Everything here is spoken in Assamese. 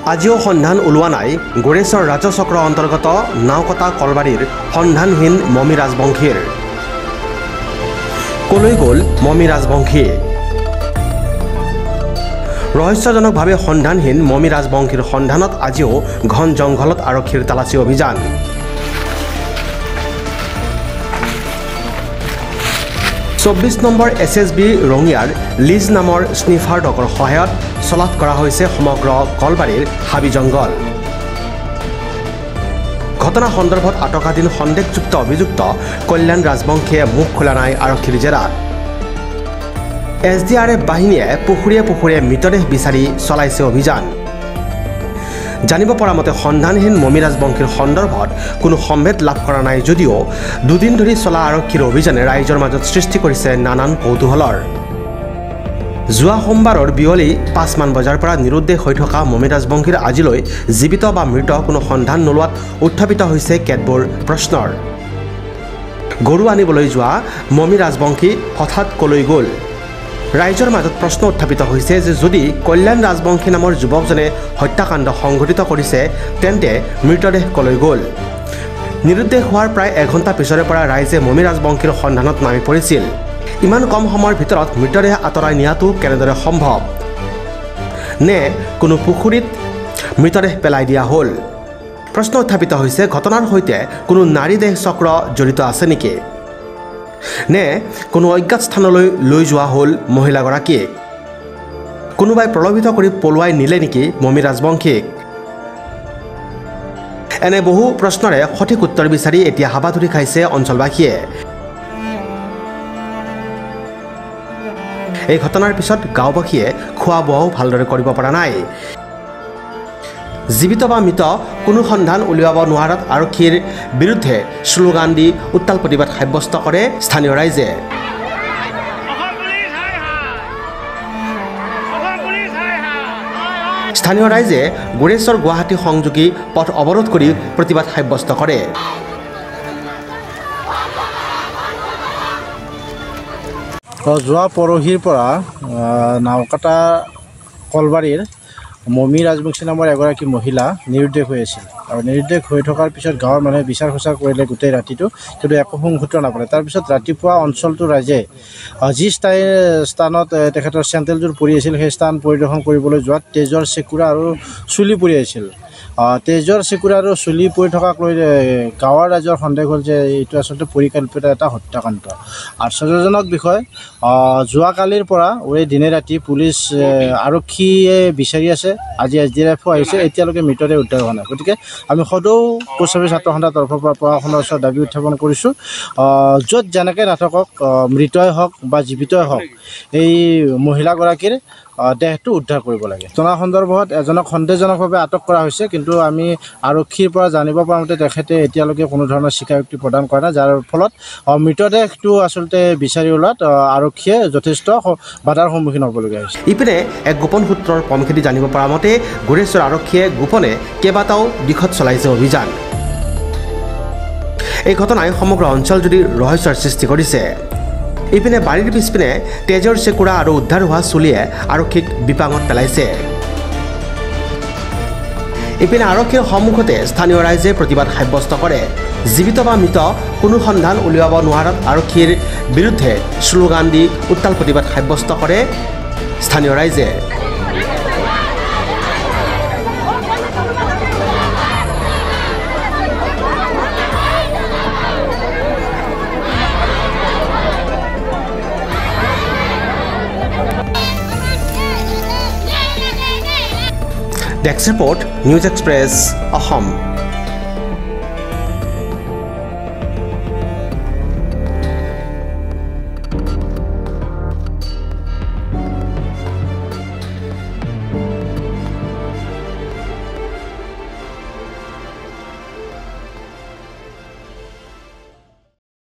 আজিও সন্ধান ওলোৱা নাই গোৰেশ্বৰ ৰাজচক্ৰ অন্তৰ্গত নাওকটা কলবাৰীৰ সন্ধানহীন মমি ৰাজবংশীৰ। কলৈ গ'ল মমি ৰাজবংশী? ৰহস্যজনকভাৱে সন্ধানহীন মমি ৰাজবংশীৰ সন্ধানত আজিও ঘন জংঘলত আৰক্ষীৰ তালাচী অভিযান। 24 নম্বৰ SSB ৰঙিয়াৰ লিজ নামৰ স্নিফাৰ ডগৰ সহায়ত চলাথ কৰা হৈছে সমগ্ৰ কলবাৰীৰ হাবি জংঘল। ঘটনা সন্দৰ্ভত আটকাধীন সন্দেহযুক্ত অভিযুক্ত কল্যাণ ৰাজবংশীয়ে মুখ খোলা নাই আৰক্ষীৰ জেৰাত। SDRF বাহিনীয়ে পুখুৰীয়ে পুখুৰীয়ে মৃতদেহ বিচাৰি চলাইছে অভিযান। জানিব পৰা মতে সন্ধানহীন মমি ৰাজবংশীৰ সন্দৰ্ভত কোনো সম্ভেদ লাভ কৰা নাই যদিও দুদিন ধৰি চলা আৰক্ষীৰ অভিযানে ৰাইজৰ মাজত সৃষ্টি কৰিছে নানান কৌতূহলৰ। যোৱা সোমবাৰৰ বিয়লি 5 মান বজাৰ পৰা নিৰুদ্দেশ হৈ থকা মমি ৰাজবংশীৰ আজিলৈ জীৱিত বা মৃত কোনো সন্ধান নোলোৱাত উত্থাপিত হৈছে কেতবোৰ প্ৰশ্নৰ। গৰু আনিবলৈ যোৱা মমি ৰাজবংশী হঠাৎ কলৈ গ'ল? ৰাইজৰ মাজত প্ৰশ্ন উত্থাপিত হৈছে যে যদি কল্যাণ ৰাজবংশী নামৰ যুৱকজনে হত্যাকাণ্ড সংঘটিত কৰিছে তেন্তে মৃতদেহ কলৈ গ'ল? নিৰুদ্দেশ হোৱাৰ প্ৰায় এঘণ্টা পিছৰে পৰা ৰাইজে মমি ৰাজবংশীৰ সন্ধানত নামি পৰিছিল। ইমান কম সময়ৰ ভিতৰত মৃতদেহ আঁতৰাই নিয়াটো কেনেদৰে সম্ভৱ? নে কোনো পুখুৰীত মৃতদেহ পেলাই দিয়া হ'ল? প্ৰশ্ন উত্থাপিত হৈছে ঘটনাৰ সৈতে কোনো নাৰী দেহ চক্ৰ জড়িত আছে নেকি? নে কোনো অজ্ঞাত স্থানলৈ লৈ যোৱা হ'ল মহিলাগৰাকীক? কোনোবাই প্ৰলোভিত কৰি পলুৱাই নিলে নেকি মমি ৰাজবংশীক? এনে বহু প্ৰশ্নৰে সঠিক উত্তৰ বিচাৰি এতিয়া হাবাথুৰি খাইছে অঞ্চলবাসীয়ে। এই ঘটনাৰ পিছত গাঁওবাসীয়ে খোৱা বোৱাও ভালদৰে কৰিব পৰা নাই। জীৱিত বা মৃত কোনো সন্ধান উলিয়াব নোৱাৰাত আৰক্ষীৰ বিৰুদ্ধে শ্লোগান দি উত্তাল প্ৰতিবাদ সাব্যস্ত কৰে স্থানীয় ৰাইজে। স্থানীয় ৰাইজে গোৰেশ্বৰ গুৱাহাটী সংযোগী পথ অৱৰোধ কৰি প্ৰতিবাদ সাব্যস্ত কৰে। যোৱা পৰহিৰ পৰা নাওকাটা কলবাৰীৰ মমি ৰাজবংশী নামৰ এগৰাকী মহিলা নিৰুদ্দেশ হৈ আছিল আৰু নিৰুদ্দেশ হৈ থকাৰ পিছত গাঁৱৰ মানুহে বিচাৰ খোচাৰ কৰিলে গোটেই ৰাতিটো, কিন্তু একো সংসূত্ৰ নাপালে। তাৰপিছত ৰাতিপুৱা অঞ্চলটোৰ ৰাইজে যি স্থানত তেখেতৰ চেণ্ডেলযোৰ পৰি আছিল সেই স্থান পৰিদৰ্শন কৰিবলৈ যোৱাত তেজৰ চেকুৰা আৰু চুলি পৰি আছিল। তেজৰ চেকুৰা আৰু চুলি পৰি থকাক লৈ গাঁৱৰ ৰাইজৰ সন্দেহ হ'ল যে এইটো আচলতে পৰিকল্পিত এটা হত্যাকাণ্ড। আশ্চৰ্যজনক বিষয়, যোৱাকালিৰ পৰা দিনে ৰাতি পুলিচ আৰক্ষীয়ে বিচাৰি আছে, আজি SDRF আহিছে, এতিয়ালৈকে মৃতদেহ উদ্ধাৰ হোৱা নাই। গতিকে আমি সদৌ কোচবিহাৰী ছাত্ৰ সন্থাৰ তৰফৰ পৰা প্ৰশাসনৰ ওচৰত দাবী উত্থাপন কৰিছোঁ, য'ত যেনেকৈ নাথাকক, মৃতই হওক বা জীৱিতই হওক, এই মহিলাগৰাকীৰ দেহটো উদ্ধাৰ কৰিব লাগে। ঘটনা সন্দৰ্ভত এজনক সন্দেহজনকভাৱে আটক কৰা হৈছে, কিন্তু আমি আৰক্ষীৰ পৰা জানিব পৰা মতে তেখেতে এতিয়ালৈকে কোনো ধৰণৰ স্বীকাৰোক্তি প্ৰদান কৰা নাই, যাৰ ফলত মৃতদেহটো আচলতে বিচাৰি ওলোৱাত আৰক্ষীয়ে যথেষ্ট বাধাৰ সন্মুখীন হ'বলগীয়া হৈছে। ইপিনে এক গোপন সূত্ৰৰ পমখেদি জানিব পৰা মতে গোৰেশ্বৰ আৰক্ষীয়ে গোপনে কেইবাটাও দিশত চলাইছে অভিযান। এই ঘটনাই সমগ্ৰ অঞ্চলজুৰি ৰহস্যৰ সৃষ্টি কৰিছে। ইপিনে বাৰীৰ পিছপিনে তেজৰ চেকুৰা আৰু উদ্ধাৰ হোৱা চুলিয়ে আৰক্ষীক বিপাঙত পেলাইছে। ইপিনে আৰক্ষীৰ সন্মুখতে স্থানীয় ৰাইজে প্ৰতিবাদ সাব্যস্ত কৰে। জীৱিত বা মৃত কোনো সন্ধান উলিয়াব নোৱাৰাত আৰক্ষীৰ বিৰুদ্ধে শ্লোগান দি উত্তাল প্ৰতিবাদ সাব্যস্ত কৰে স্থানীয় ৰাইজে। Desk report, news express, Assam.